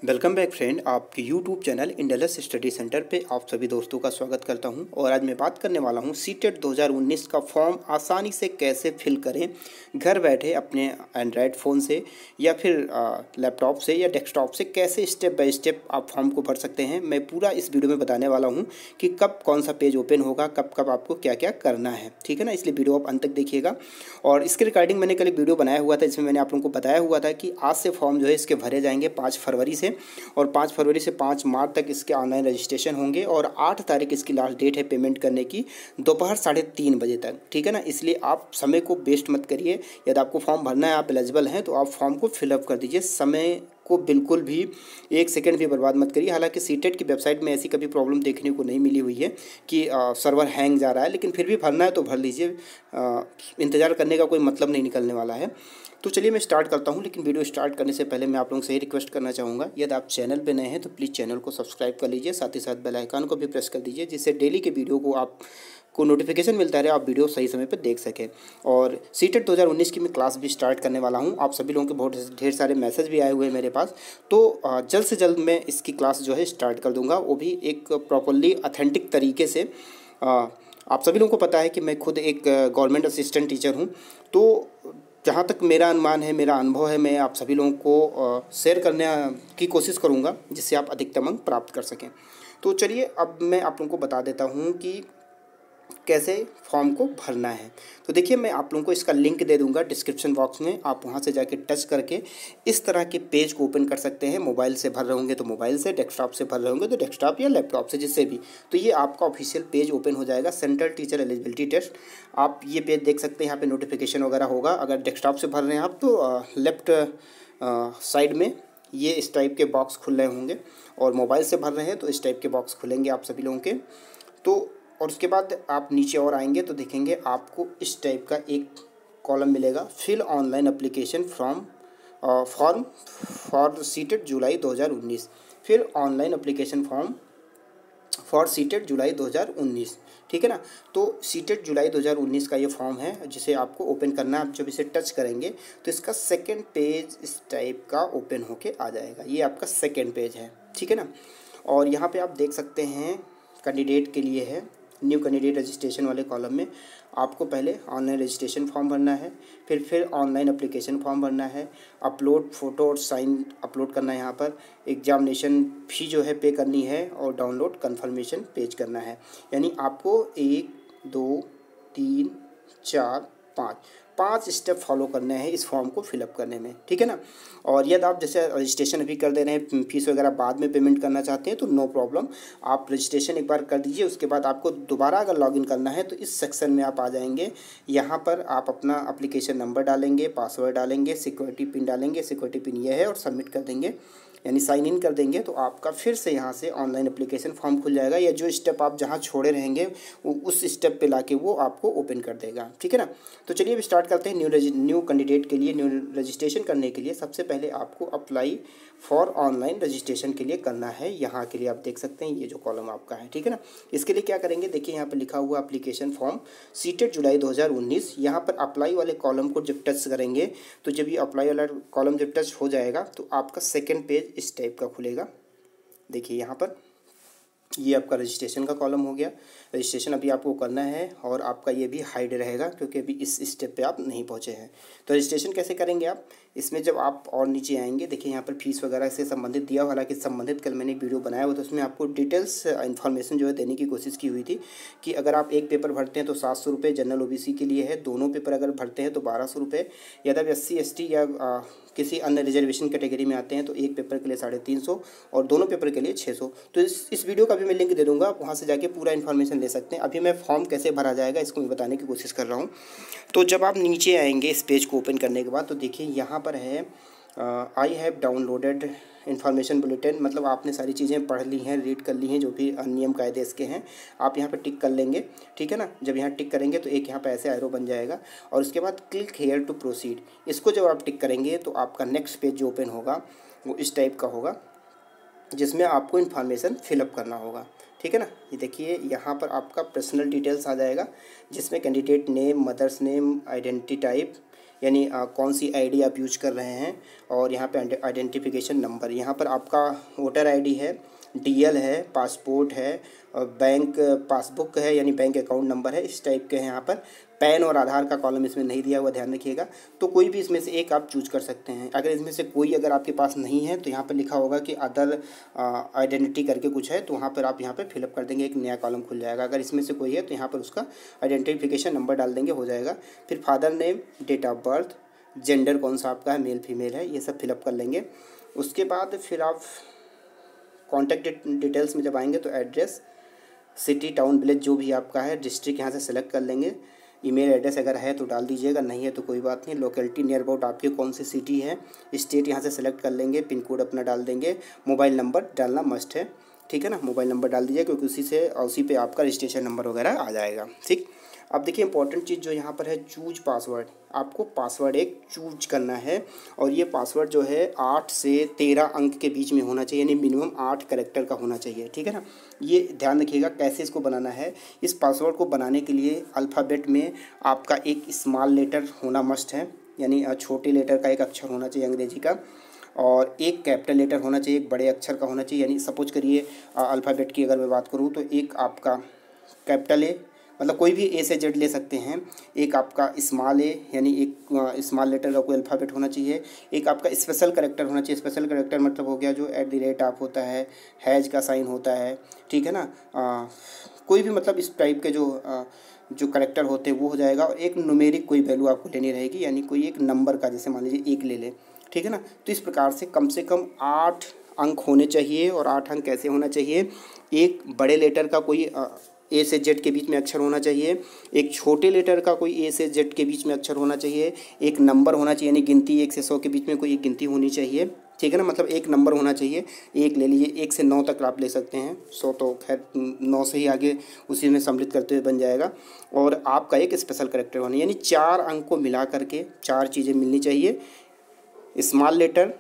Welcome back friend, आपके YouTube channel इंडलस study centre पे आप सभी दोस्तों का स्वागत करता हूं। और आज मैं बात करने वाला हूं सीटेट 2019 का फॉर्म आसानी से कैसे फिल करें घर बैठे अपने एंड्रॉयड फ़ोन से या फिर लैपटॉप से या डेस्कटॉप से कैसे स्टेप बाय स्टेप आप फॉर्म को भर सकते हैं। मैं पूरा इस वीडियो में बताने वाला हूँ कि कब कौन सा पेज ओपन होगा, कब कब आपको क्या क्या करना है, ठीक है ना। इसलिए वीडियो आप अंत तक देखिएगा। और इसके रिगार्डिंग मैंने कल एक वीडियो बनाया हुआ था, जिसमें मैंने आप लोगों को बताया हुआ था कि आज से फॉर्म जो है इसके भरे जाएंगे 5 फरवरी से, और 5 फरवरी से 5 मार्च तक इसके ऑनलाइन रजिस्ट्रेशन होंगे और 8 तारीख इसकी लास्ट डेट है पेमेंट करने की, दोपहर 3:30 बजे तक, ठीक है ना। इसलिए आप समय को वेस्ट मत करिए। यदि आपको फॉर्म भरना है, आप एलिजिबल हैं, तो आप फॉर्म को फिलअप कर दीजिए। समय को बिल्कुल भी 1 सेकंड भी बर्बाद मत करिए। हालांकि सीटेट की वेबसाइट में ऐसी कभी प्रॉब्लम देखने को नहीं मिली हुई है कि सर्वर हैंग जा रहा है, लेकिन फिर भी भरना है तो भर लीजिए। इंतज़ार करने का कोई मतलब नहीं निकलने वाला है। तो चलिए मैं स्टार्ट करता हूं, लेकिन वीडियो स्टार्ट करने से पहले मैं आप लोगों से ही रिक्वेस्ट करना चाहूँगा, यदि आप चैनल पे नए हैं तो प्लीज़ चैनल को सब्सक्राइब कर लीजिए, साथ ही साथ बेल आइकन को भी प्रेस कर दीजिए, जिससे डेली के वीडियो को आपको नोटिफिकेशन मिलता रहे, आप वीडियो सही समय पर देख सकें। और सीटेट 2019 की मैं क्लास भी स्टार्ट करने वाला हूँ। आप सभी लोगों के बहुत ढेर सारे मैसेज भी आए हुए हैं मेरे पास, तो जल्द से जल्द मैं इसकी क्लास जो है स्टार्ट कर दूँगा, वो भी एक प्रॉपरली ऑथेंटिक तरीके से। आप सभी लोगों को पता है कि मैं खुद एक गवर्नमेंट असिस्टेंट टीचर हूँ, तो जहाँ तक मेरा अनुमान है, मेरा अनुभव है, मैं आप सभी लोगों को शेयर करने की कोशिश करूँगा, जिससे आप अधिकतम अंक प्राप्त कर सकें। तो चलिए अब मैं आप लोगों को बता देता हूँ कि कैसे फॉर्म को भरना है। तो देखिए, मैं आप लोगों को इसका लिंक दे दूंगा डिस्क्रिप्शन बॉक्स में, आप वहां से जाके टच करके इस तरह के पेज को ओपन कर सकते हैं। मोबाइल से भर रहे होंगे तो मोबाइल से, डेस्कटॉप से भर रहे होंगे तो डेस्कटॉप या लैपटॉप से, जिससे भी। तो ये आपका ऑफिशियल पेज ओपन हो जाएगा, सेंट्रल टीचर एलिजिबिलिटी टेस्ट। आप ये पेज देख सकते हैं, यहाँ पे नोटिफिकेशन वगैरह होगा। अगर डेस्कटॉप से भर रहे हैं आप तो लेफ्ट साइड में ये इस टाइप के बॉक्स खुल रहे होंगे, और मोबाइल से भर रहे हैं तो इस टाइप के बॉक्स खुलेंगे आप सभी लोगों के। तो और उसके बाद आप नीचे और आएंगे तो देखेंगे आपको इस टाइप का एक कॉलम मिलेगा, fill online application form for CTET July 2019। फिर online application form for CTET July 2019, ठीक है ना। तो सीटेट जुलाई 2019 का ये फॉर्म है, जिसे आपको ओपन करना है। आप जब इसे टच करेंगे तो इसका सेकेंड पेज इस टाइप का ओपन होके आ जाएगा। ये आपका सेकेंड पेज है, ठीक है ना। और यहाँ पे आप देख सकते हैं कैंडिडेट के लिए है, न्यू कैंडिडेट रजिस्ट्रेशन वाले कॉलम में आपको पहले ऑनलाइन रजिस्ट्रेशन फॉर्म भरना है, फिर ऑनलाइन एप्लीकेशन फॉर्म भरना है, अपलोड फ़ोटो और साइन अपलोड करना है, यहाँ पर एग्जामिनेशन फ़ी जो है पे करनी है, और डाउनलोड कन्फर्मेशन पेज करना है। यानी आपको 1 2 3 4 5 स्टेप फॉलो करने हैं इस फॉर्म को फिलअप करने में, ठीक है ना। और यदि आप जैसे रजिस्ट्रेशन अभी कर दे रहे हैं, फीस वगैरह बाद में पेमेंट करना चाहते हैं तो नो प्रॉब्लम, आप रजिस्ट्रेशन एक बार कर दीजिए। उसके बाद आपको दोबारा अगर लॉगिन करना है तो इस सेक्शन में आप आ जाएंगे। यहाँ पर आप अपना एप्लीकेशन नंबर डालेंगे, पासवर्ड डालेंगे, सिक्योरिटी पिन डालेंगे, सिक्योरिटी पिन ये है, और सबमिट कर देंगे, यानी साइन इन कर देंगे। तो आपका फिर से यहाँ से ऑनलाइन एप्लीकेशन फॉर्म खुल जाएगा, या जो स्टेप आप जहाँ छोड़े रहेंगे वो उस स्टेप पे लाके वो आपको ओपन कर देगा, ठीक है ना। तो चलिए अब स्टार्ट करते हैं। न्यू कैंडिडेट के लिए, न्यू रजिस्ट्रेशन करने के लिए सबसे पहले आपको अप्लाई फॉर ऑनलाइन रजिस्ट्रेशन के लिए करना है। यहाँ के लिए आप देख सकते हैं ये जो कॉलम आपका है, ठीक है ना। इसके लिए क्या करेंगे, देखिए यहाँ पर लिखा हुआ एप्लीकेशन फॉर्म सीटेट जुलाई 2019। यहाँ पर अप्लाई वाले कॉलम को जब टच करेंगे तो जब ये अप्लाई वाला कॉलम जब टच हो जाएगा तो आपका सेकेंड पेज इस टाइप का खुलेगा। देखिए यहाँ पर ये आपका रजिस्ट्रेशन का कॉलम हो गया। रजिस्ट्रेशन अभी आपको करना है, और आपका ये भी हाइड रहेगा क्योंकि अभी इस स्टेप पे आप नहीं पहुँचे हैं। तो रजिस्ट्रेशन कैसे करेंगे आप, इसमें जब आप और नीचे आएंगे, देखिए यहाँ पर फीस वगैरह से संबंधित दिया, हालांकि संबंधित कल मैंने वीडियो बनाया हुआ, तो उसमें आपको डिटेल्स इन्फॉर्मेशन जो है देने की कोशिश की हुई थी कि अगर आप एक पेपर भरते हैं तो 700 रुपये जनरल ओबीसी के लिए है, दोनों पेपर अगर भरते हैं तो 1200 रुपये, यदि आप SC ST या किसी अन्य रिजर्वेशन कैटेगरी में आते हैं तो एक पेपर के लिए 350 और दोनों पेपर के लिए 600। तो इस वीडियो का भी मैं लिंक दे दूंगा, आप वहाँ से जाके पूरा इन्फॉर्मेशन ले सकते हैं। अभी मैं फॉर्म कैसे भरा जाएगा इसको मैं बताने की कोशिश कर रहा हूँ। तो जब आप नीचे आएंगे इस पेज को ओपन करने के बाद, तो देखिए यहाँ पर है I have downloaded information bulletin, मतलब आपने सारी चीज़ें पढ़ ली हैं, रीड कर ली हैं, जो भी नियम कायदे इसके हैं आप यहाँ पर टिक कर लेंगे, ठीक है ना। जब यहाँ टिक करेंगे तो एक यहाँ पर ऐसे एरो बन जाएगा, और उसके बाद क्लिक हेयर टू प्रोसीड, इसको जब आप टिक करेंगे तो आपका नेक्स्ट पेज जो ओपन होगा वो इस टाइप का होगा, जिसमें आपको इन्फॉर्मेशन फिलअप करना होगा, ठीक है ना। ये देखिए यहाँ पर आपका पर्सनल डिटेल्स आ जाएगा, जिसमें candidate name, mother's name, identity type यानी कौन सी आईडी आप यूज कर रहे हैं, और यहाँ पे आइडेंटिफिकेशन नंबर, यहाँ पर आपका वोटर आईडी है, डीएल है, पासपोर्ट है, और बैंक पासबुक है यानी बैंक अकाउंट नंबर है, इस टाइप के हैं। यहाँ पर पैन और आधार का कॉलम इसमें नहीं दिया हुआ, ध्यान रखिएगा। तो कोई भी इसमें से एक आप चूज कर सकते हैं। अगर इसमें से कोई अगर आपके पास नहीं है तो यहाँ पर लिखा होगा कि अदर आइडेंटिटी करके कुछ है, तो वहाँ पर आप यहाँ पर फिलअप कर देंगे, एक नया कॉलम खुल जाएगा। अगर इसमें से कोई है तो यहाँ पर उसका आइडेंटिफिकेशन नंबर डाल देंगे, हो जाएगा। फिर father name, date of birth, gender कौन सा आपका है, मेल फीमेल है, ये सब फिलअप कर लेंगे। उसके बाद फिर आप कॉन्टैक्ट डिटेल्स में जब आएंगे तो एड्रेस, सिटी, टाउन, विलेज जो भी आपका है, डिस्ट्रिक्ट यहाँ से सेलेक्ट कर लेंगे। ईमेल एड्रेस अगर है तो डाल दीजिएगा, नहीं है तो कोई बात नहीं। लोकेलिटी नियर अबाउट आपकी कौन सी सिटी है, स्टेट यहाँ से सेलेक्ट कर लेंगे। पिन कोड अपना डाल देंगे। मोबाइल नंबर डालना मस्ट है, ठीक है ना, मोबाइल नंबर डाल दीजिए, क्योंकि उसी पे आपका रजिस्ट्रेशन नंबर वगैरह आ जाएगा, ठीक। अब देखिए इंपॉर्टेंट चीज़ जो यहाँ पर है, चूज पासवर्ड। आपको पासवर्ड एक चूज करना है, और ये पासवर्ड जो है 8 से 13 अंक के बीच में होना चाहिए, यानी मिनिमम 8 कैरेक्टर का होना चाहिए, ठीक है ना। ये ध्यान रखिएगा कैसे इसको बनाना है। इस पासवर्ड को बनाने के लिए अल्फ़ाबेट में आपका एक स्मॉल लेटर होना मस्ट है, यानी छोटे लेटर का एक अक्षर होना चाहिए अंग्रेजी का, और एक कैपिटल लेटर होना चाहिए, एक बड़े अक्षर का होना चाहिए। यानी सपोज करिए अल्फ़ाबेट की अगर मैं बात करूँ तो एक आपका कैपिटल ए, मतलब कोई भी ए से जेड ले सकते हैं, एक आपका स्मॉल ए यानी एक स्मॉल लेटर का कोई अल्फ़ाबेट होना चाहिए, एक आपका स्पेशल कैरेक्टर होना चाहिए। स्पेशल कैरेक्टर मतलब हो गया जो @ आप होता है, हैज का साइन होता है, ठीक है ना। कोई भी मतलब इस टाइप के जो करेक्टर होते हैं वो हो जाएगा। और एक न्यूमेरिक कोई वैल्यू आपको लेनी रहेगी, यानी कोई एक नंबर का, जैसे मान लीजिए 1 ले लें, ठीक है ना। तो इस प्रकार से कम 8 अंक होने चाहिए। और 8 अंक कैसे होना चाहिए, एक बड़े लेटर का कोई ए से जेड के बीच में अक्षर होना चाहिए, एक छोटे लेटर का कोई ए से जेड के बीच में अक्षर होना चाहिए, एक नंबर होना चाहिए, यानी गिनती 1 से 100 के बीच में कोई एक गिनती होनी चाहिए, ठीक है ना, मतलब एक नंबर होना चाहिए। एक ले लीजिए, 1 से 9 तक आप ले सकते हैं, 100 तो खैर 9 से ही आगे उसी में सम्मिलित करते हुए बन जाएगा। और आपका एक स्पेशल कैरेक्टर होना, यानी 4 अंक को मिला करके 4 चीज़ें मिलनी चाहिए। Small letter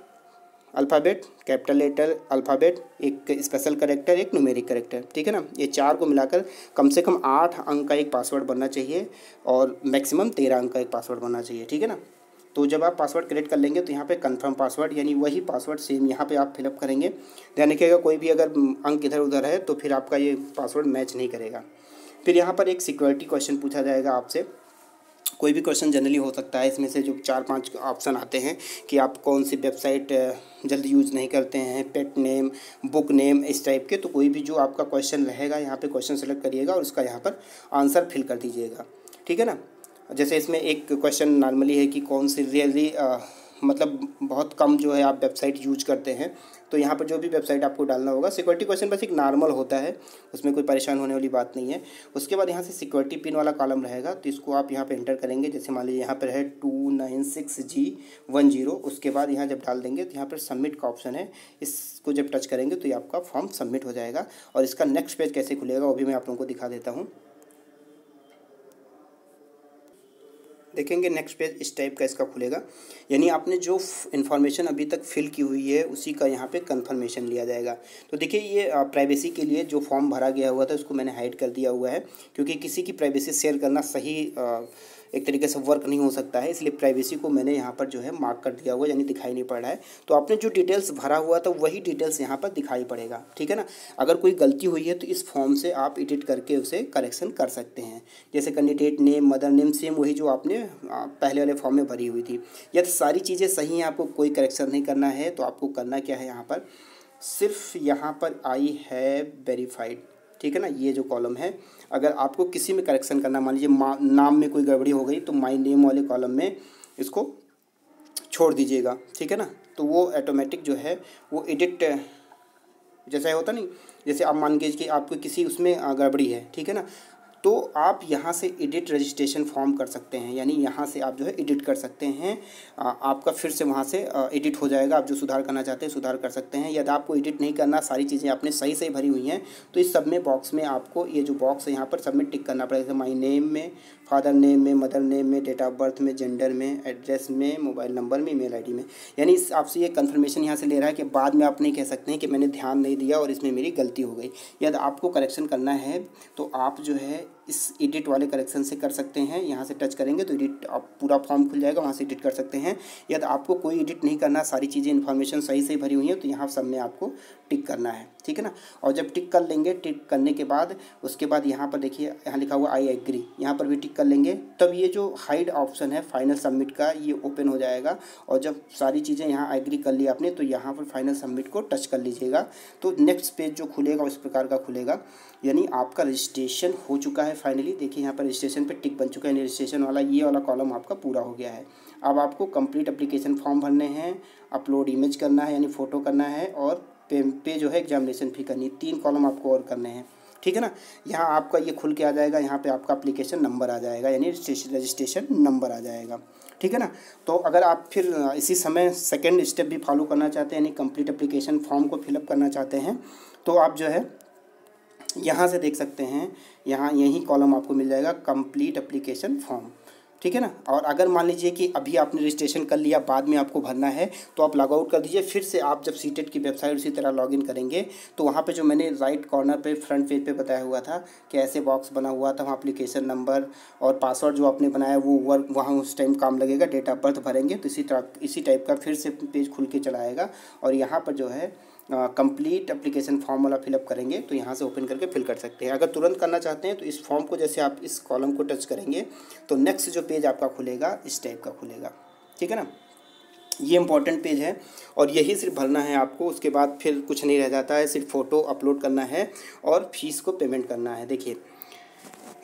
alphabet, capital letter alphabet, एक स्पेशल कैरेक्टर, एक न्यूमेरिक कैरेक्टर, ठीक है ना। ये 4 को मिलाकर कम से कम 8 अंक का एक पासवर्ड बनना चाहिए, और मैक्सिमम 13 अंक का एक पासवर्ड बनना चाहिए, ठीक है ना। तो जब आप पासवर्ड क्रिएट कर लेंगे तो यहाँ पे कंफर्म पासवर्ड, यानी वही पासवर्ड सेम यहाँ पे आप फिलअप करेंगे। ध्यान रखिएगा कोई भी अगर अंक इधर उधर है तो फिर आपका ये पासवर्ड मैच नहीं करेगा। फिर यहाँ पर एक सिक्योरिटी क्वेश्चन पूछा जाएगा आपसे। कोई भी क्वेश्चन जनरली हो सकता है, इसमें से जो 4-5 ऑप्शन आते हैं कि आप कौन सी वेबसाइट जल्दी यूज़ नहीं करते हैं, पेट नेम, बुक नेम, इस टाइप के। तो कोई भी जो आपका क्वेश्चन रहेगा यहाँ पे क्वेश्चन सेलेक्ट करिएगा और उसका यहाँ पर आंसर फिल कर दीजिएगा, ठीक है ना। जैसे इसमें एक क्वेश्चन नॉर्मली है कि कौन सी रियली मतलब बहुत कम जो है आप वेबसाइट यूज करते हैं, तो यहाँ पर जो भी वेबसाइट आपको डालना होगा। सिक्योरिटी क्वेश्चन बस एक नॉर्मल होता है, उसमें कोई परेशान होने वाली बात नहीं है। उसके बाद यहाँ से सिक्योरिटी पिन वाला कॉलम रहेगा, तो इसको आप यहाँ पे एंटर करेंगे। जैसे मान लीजिए यहाँ पर है 296G10। उसके बाद यहाँ जब डाल देंगे तो यहाँ पर सबमिट का ऑप्शन है, इसको जब टच करेंगे तो ये आपका फॉर्म सबमिट हो जाएगा। और इसका नेक्स्ट पेज कैसे खुलेगा वो भी मैं आप लोगों को दिखा देता हूँ। देखेंगे नेक्स्ट पेज इस टाइप का इसका खुलेगा, यानी आपने जो इन्फॉर्मेशन अभी तक फिल की हुई है उसी का यहाँ पे कंफर्मेशन लिया जाएगा। तो देखिए ये प्राइवेसी के लिए जो फॉर्म भरा गया हुआ था उसको मैंने हाइड कर दिया हुआ है, क्योंकि किसी की प्राइवेसी शेयर करना सही एक तरीके से वर्क नहीं हो सकता है, इसलिए प्राइवेसी को मैंने यहाँ पर जो है मार्क कर दिया हुआ, यानी दिखाई नहीं पड़ रहा है। तो आपने जो डिटेल्स भरा हुआ था वही डिटेल्स यहाँ पर दिखाई पड़ेगा, ठीक है ना। अगर कोई गलती हुई है तो इस फॉर्म से आप एडिट करके उसे करेक्शन कर सकते हैं। जैसे candidate name, mother name, same वही जो आपने पहले वाले फॉर्म में भरी हुई थी। यदि सारी चीज़ें सही हैं, आपको कोई करेक्शन नहीं करना है, तो आपको करना क्या है, यहाँ पर सिर्फ यहाँ पर आई है वेरीफाइड, ठीक है ना। ये जो कॉलम है, अगर आपको किसी में करेक्शन करना, मान लीजिए नाम में कोई गड़बड़ी हो गई, तो माई नेम वाले कॉलम में इसको छोड़ दीजिएगा, ठीक है ना। तो वो ऑटोमेटिक जो है वो एडिट जैसा होता नहीं, जैसे आप मान लीजिए कि आपको किसी उसमें गड़बड़ी है, ठीक है ना, तो आप यहाँ से एडिट रजिस्ट्रेशन फॉर्म कर सकते हैं, यानी यहाँ से आप जो है एडिट कर सकते हैं। आपका फिर से वहाँ से एडिट हो जाएगा। आप जो सुधार करना चाहते हैं सुधार कर सकते हैं। यदि आपको एडिट नहीं करना, सारी चीज़ें आपने सही सही भरी हुई हैं, तो इस सब में बॉक्स में आपको ये जो बॉक्स है यहाँ पर सबमिट टिक करना पड़ेगा। जैसे माई नेम में, फादर नेम में, मदर नेम में, डेट ऑफ बर्थ में, जेंडर में, एड्रेस में, मोबाइल नंबर में, ईमेल आईडी में। यानी आपसे ये कंफर्मेशन यहाँ से ले रहा है कि बाद में आप नहीं कह सकते हैं कि मैंने ध्यान नहीं दिया और इसमें मेरी गलती हो गई। यदि आपको करेक्शन करना है तो आप जो है इस एडिट वाले करेक्शन से कर सकते हैं। यहाँ से टच करेंगे तो एडिट आप पूरा फॉर्म खुल जाएगा, वहाँ से एडिट कर सकते हैं। यदि आपको कोई एडिट नहीं करना, सारी चीज़ें इन्फॉर्मेशन सही से भरी हुई है, तो यहाँ सब में आपको टिक करना है, ठीक है ना। और जब टिक कर लेंगे, टिक करने के बाद उसके बाद यहाँ पर देखिए यहाँ लिखा हुआ आई एग्री, यहाँ पर भी टिक कर लेंगे। तब ये जो हाइड ऑप्शन है फाइनल सबमिट का, ये ओपन हो जाएगा। और जब सारी चीज़ें यहाँ एग्री कर ली आपने, तो यहाँ पर फाइनल सबमिट को टच कर लीजिएगा। तो नेक्स्ट पेज जो खुलेगा इस प्रकार का खुलेगा, यानी आपका रजिस्ट्रेशन हो चुका है फाइनली। देखिए यहाँ पर रजिस्ट्रेशन पे टिक बन चुका है, रजिस्ट्रेशन वाला ये वाला कॉलम आपका पूरा हो गया है। अब आपको कंप्लीट एप्लीकेशन फॉर्म भरने हैं, अपलोड इमेज करना है यानी फ़ोटो करना है, और पे जो है एग्जामिनेशन फी करनी है। 3 कॉलम आपको और करने हैं, ठीक है ना। यहाँ आपका ये खुल के आ जाएगा, यहाँ पे आपका एप्लीकेशन नंबर आ जाएगा यानी रजिस्ट्रेशन नंबर आ जाएगा, ठीक है ना। तो अगर आप फिर इसी समय सेकंड स्टेप भी फॉलो करना चाहते हैं यानी कंप्लीट एप्लीकेशन फॉर्म को फिलअप करना चाहते हैं, तो आप जो है यहाँ से देख सकते हैं, यहाँ यही कॉलम आपको मिल जाएगा कंप्लीट एप्लीकेशन फॉर्म, ठीक है ना। और अगर मान लीजिए कि अभी आपने रजिस्ट्रेशन कर लिया, बाद में आपको भरना है, तो आप लॉग आउट कर दीजिए। फिर से आप जब सीटेट की वेबसाइट उसी तरह लॉगिन करेंगे, तो वहाँ पे जो मैंने राइट कॉर्नर पे फ्रंट पेज पे बताया हुआ था कि ऐसे बॉक्स बना हुआ था, वहाँ एप्लीकेशन नंबर और पासवर्ड जो आपने बनाया वो वर्क वहाँ उस टाइम काम लगेगा। डेट ऑफ बर्थ भरेंगे तो इसी टाइप का फिर से पेज खुल के चला आएगा। और यहाँ पर जो है कंप्लीट एप्लीकेशन फॉर्म वाला फिलअप करेंगे, तो यहाँ से ओपन करके फिल कर सकते हैं। अगर तुरंत करना चाहते हैं तो इस फॉर्म को जैसे आप इस कॉलम को टच करेंगे तो नेक्स्ट जो पेज आपका खुलेगा इस टाइप का खुलेगा, ठीक है ना। ये इंपॉर्टेंट पेज है और यही सिर्फ भरना है आपको। उसके बाद फिर कुछ नहीं रह जाता है, सिर्फ फ़ोटो अपलोड करना है और फीस को पेमेंट करना है। देखिए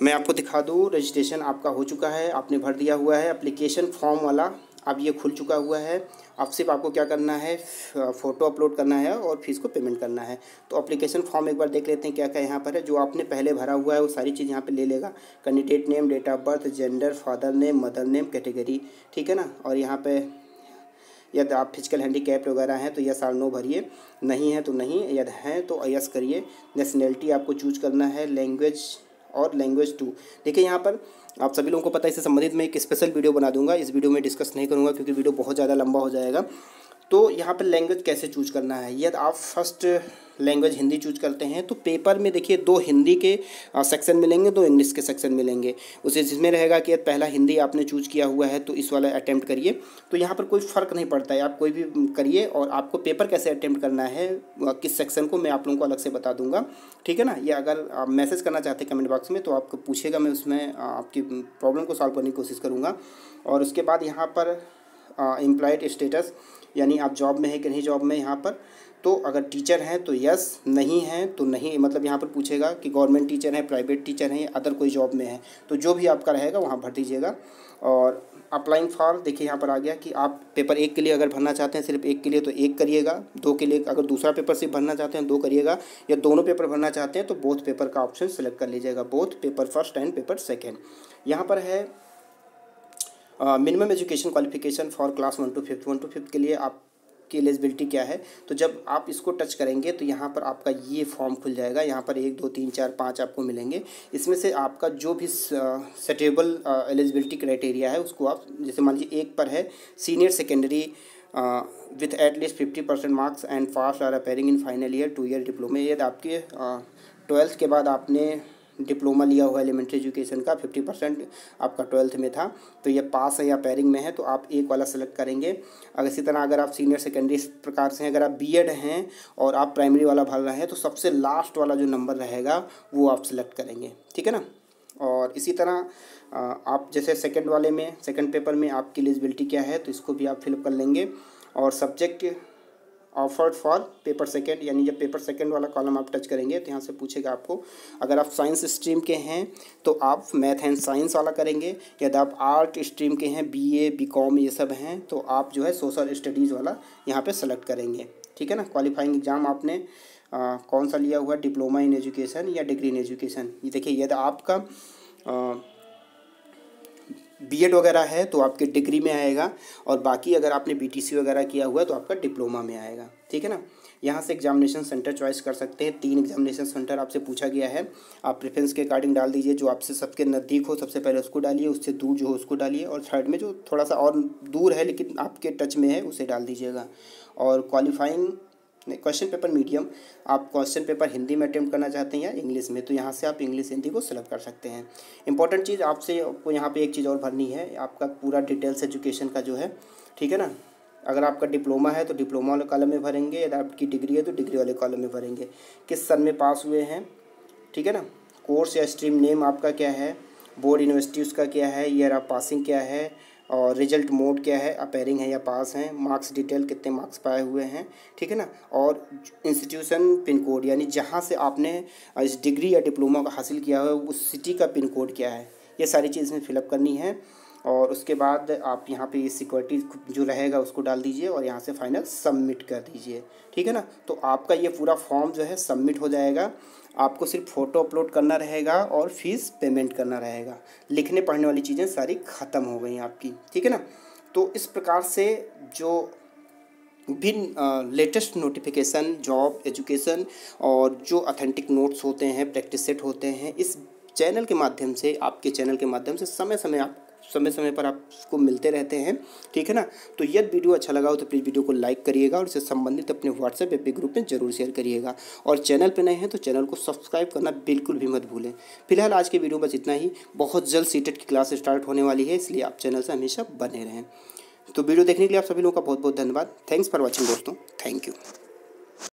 मैं आपको दिखा दूँ, रजिस्ट्रेशन आपका हो चुका है, आपने भर दिया हुआ है एप्लीकेशन फॉर्म वाला, अब ये खुल चुका हुआ है। अब सिर्फ आपको क्या करना है, फ़ोटो अपलोड करना है और फीस को पेमेंट करना है। तो एप्लीकेशन फॉर्म एक बार देख लेते हैं क्या क्या यहाँ पर है। जो आपने पहले भरा हुआ है वो सारी चीज़ यहाँ पे ले लेगा। Candidate name, date of birth, gender, father name, mother name, category, ठीक है ना। और यहाँ पे यदि आप फिजिकल हैंडीकैप वगैरह हैं तो यस और नो भरिए, नहीं है तो नहीं, यदि हैं तो यस करिए। नेशनैलिटी आपको चूज करना है, लैंग्वेज और लैंग्वेज 2। देखिए यहाँ पर आप सभी लोगों को पता है, इससे संबंधित मैं एक स्पेशल वीडियो बना दूंगा। इस वीडियो में डिस्कस नहीं करूंगा क्योंकि वीडियो बहुत ज़्यादा लंबा हो जाएगा। तो यहाँ पर लैंग्वेज कैसे चूज करना है, यदि आप फर्स्ट लैंग्वेज हिंदी चूज करते हैं तो पेपर में देखिए 2 हिंदी के सेक्शन मिलेंगे, 2 इंग्लिश के सेक्शन मिलेंगे। उसे जिसमें रहेगा कि पहला हिंदी आपने चूज किया हुआ है तो इस वाला अटैम्प्ट करिए। तो यहाँ पर कोई फ़र्क नहीं पड़ता है, आप कोई भी करिए। और आपको पेपर कैसे अटैम्प्ट करना है, किस सेक्शन को, मैं आप लोगों को अलग से बता दूंगा, ठीक है ना। या अगर आप मैसेज करना चाहते हैं कमेंट बॉक्स में तो आपको पूछेगा, मैं उसमें आपकी प्रॉब्लम को सॉल्व करने की कोशिश करूँगा। और उसके बाद यहाँ पर एम्प्लॉयड स्टेटस यानी आप जॉब में है कि नहीं जॉब में यहाँ पर। तो अगर टीचर हैं तो यस, नहीं हैं तो नहीं, मतलब यहाँ पर पूछेगा कि गवर्नमेंट टीचर हैं, प्राइवेट टीचर हैं, अदर कोई जॉब में है, तो जो भी आपका रहेगा वहाँ भर दीजिएगा। और अप्लाइंग फॉर देखिए यहाँ पर आ गया कि आप पेपर 1 के लिए अगर भरना चाहते हैं, सिर्फ 1 के लिए तो 1 करिएगा, 2 के लिए अगर दूसरा पेपर सिर्फ भरना चाहते हैं 2 करिएगा, या दोनों पेपर भरना चाहते हैं तो बोथ पेपर का ऑप्शन सेलेक्ट कर लीजिएगा, both paper first and paper second. यहाँ पर है minimum education qualification for class 1 to 5th, 1 to 5th के लिए आपकी एलिजिबिलिटी क्या है। तो जब आप इसको टच करेंगे तो यहाँ पर आपका ये फॉर्म खुल जाएगा। यहाँ पर 1 2 3 4 5 आपको मिलेंगे। इसमें से आपका जो भी सेटेबल एलिजिबिलिटी क्राइटेरिया है उसको आप, जैसे मान लीजिए 1 पर है senior secondary with at least 50% marks and pass or appearing in final year 2 year diploma. यदि आपके 12th के बाद आपने डिप्लोमा लिया हुआ एलिमेंट्री एजुकेशन का 50% आपका 12th में था, तो ये पास है या पेयरिंग में है तो आप 1 वाला सेलेक्ट करेंगे। अगर इसी तरह अगर आप सीनियर सेकेंडरी इस प्रकार से हैं, अगर आप बीएड हैं और आप प्राइमरी वाला भर रहे हैं तो सबसे लास्ट वाला जो नंबर रहेगा वो आप सेलेक्ट करेंगे, ठीक है ना। और इसी तरह आप जैसे सेकंड वाले में, सेकंड पेपर में आपकी एलिजिबिलिटी क्या है तो इसको भी आप फिलअप कर लेंगे। और subject offered for paper second, यानी जब पेपर सेकेंड वाला कॉलम आप टच करेंगे तो यहाँ से पूछेगा आपको, अगर आप साइंस स्ट्रीम के हैं तो आप मैथ एंड साइंस वाला करेंगे, यदि आप आर्ट स्ट्रीम के हैं, बीए बीकॉम ये सब हैं तो आप जो है सोशल स्टडीज़ वाला यहाँ पे सेलेक्ट करेंगे, ठीक है ना। क्वालिफाइंग एग्जाम आपने कौन सा लिया हुआ, डिप्लोमा इन एजुकेशन या डिग्री इन एजुकेशन। ये देखिए यदि आपका बीएड वगैरह है तो आपके डिग्री में आएगा, और बाकी अगर आपने बीटीसी वगैरह किया हुआ है तो आपका डिप्लोमा में आएगा, ठीक है ना। यहाँ से एग्जामिनेशन सेंटर चॉइस कर सकते हैं। 3 एग्जामिनेशन सेंटर आपसे पूछा गया है, आप प्रेफरेंस के अकॉर्डिंग डाल दीजिए। जो आपसे सबके नज़दीक हो सबसे पहले उसको डालिए, उससे दूर जो हो उसको डालिए, और थर्ड में जो थोड़ा सा और दूर है लेकिन आपके टच में है उसे डाल दीजिएगा। और क्वालिफाइंग क्वेश्चन पेपर मीडियम, आप क्वेश्चन पेपर हिंदी में अटेम्प्ट करना चाहते हैं या इंग्लिश में, तो यहाँ से आप इंग्लिश हिंदी को सेलेक्ट कर सकते हैं। इंपॉर्टेंट चीज़ आपको यहाँ पे एक चीज़ और भरनी है, आपका पूरा डिटेल्स एजुकेशन का जो है, ठीक है ना। अगर आपका डिप्लोमा है तो डिप्लोमा वाले कॉलम में भरेंगे, यदि आपकी डिग्री है तो डिग्री वाले कॉलम में भरेंगे, किस सन में पास हुए हैं, ठीक है ना। कोर्स या स्ट्रीम नेम आपका क्या है, बोर्ड यूनिवर्सिटी उसका क्या है, ईयर ऑफ पासिंग क्या है, और रिजल्ट मोड क्या है, अपेयरिंग है या पास हैं, मार्क्स डिटेल कितने मार्क्स पाए हुए हैं, ठीक है ना। और इंस्टीट्यूशन पिन कोड, यानी जहाँ से आपने इस डिग्री या डिप्लोमा का हासिल किया है उस सिटी का पिन कोड क्या है, ये सारी चीज़ में फिलअप करनी है। और उसके बाद आप यहाँ पे ये सिक्योरिटी जो रहेगा उसको डाल दीजिए और यहाँ से फाइनल सबमिट कर दीजिए, ठीक है ना। तो आपका ये पूरा फॉर्म जो है सबमिट हो जाएगा। आपको सिर्फ फ़ोटो अपलोड करना रहेगा और फीस पेमेंट करना रहेगा। लिखने पढ़ने वाली चीज़ें सारी ख़त्म हो गई आपकी, ठीक है ना। तो इस प्रकार से जो भी लेटेस्ट नोटिफिकेशन, जॉब, एजुकेशन और जो ऑथेंटिक नोट्स होते हैं, प्रैक्टिस सेट होते हैं, इस चैनल के माध्यम से, आपके चैनल के माध्यम से समय समय पर आपको मिलते रहते हैं, ठीक है ना। तो यदि वीडियो अच्छा लगा हो तो प्लीज़ वीडियो को लाइक करिएगा और इससे संबंधित अपने व्हाट्सएप एपी ग्रुप में जरूर शेयर करिएगा। और चैनल पे नए हैं तो चैनल को सब्सक्राइब करना बिल्कुल भी मत भूलें। फिलहाल आज के वीडियो बस इतना ही। बहुत जल्द सीटेट की क्लास स्टार्ट होने वाली है, इसलिए आप चैनल से हमेशा बने रहें। तो वीडियो देखने के लिए आप सभी लोगों का बहुत बहुत धन्यवाद। थैंक्स फॉर वॉचिंग दोस्तों, थैंक यू।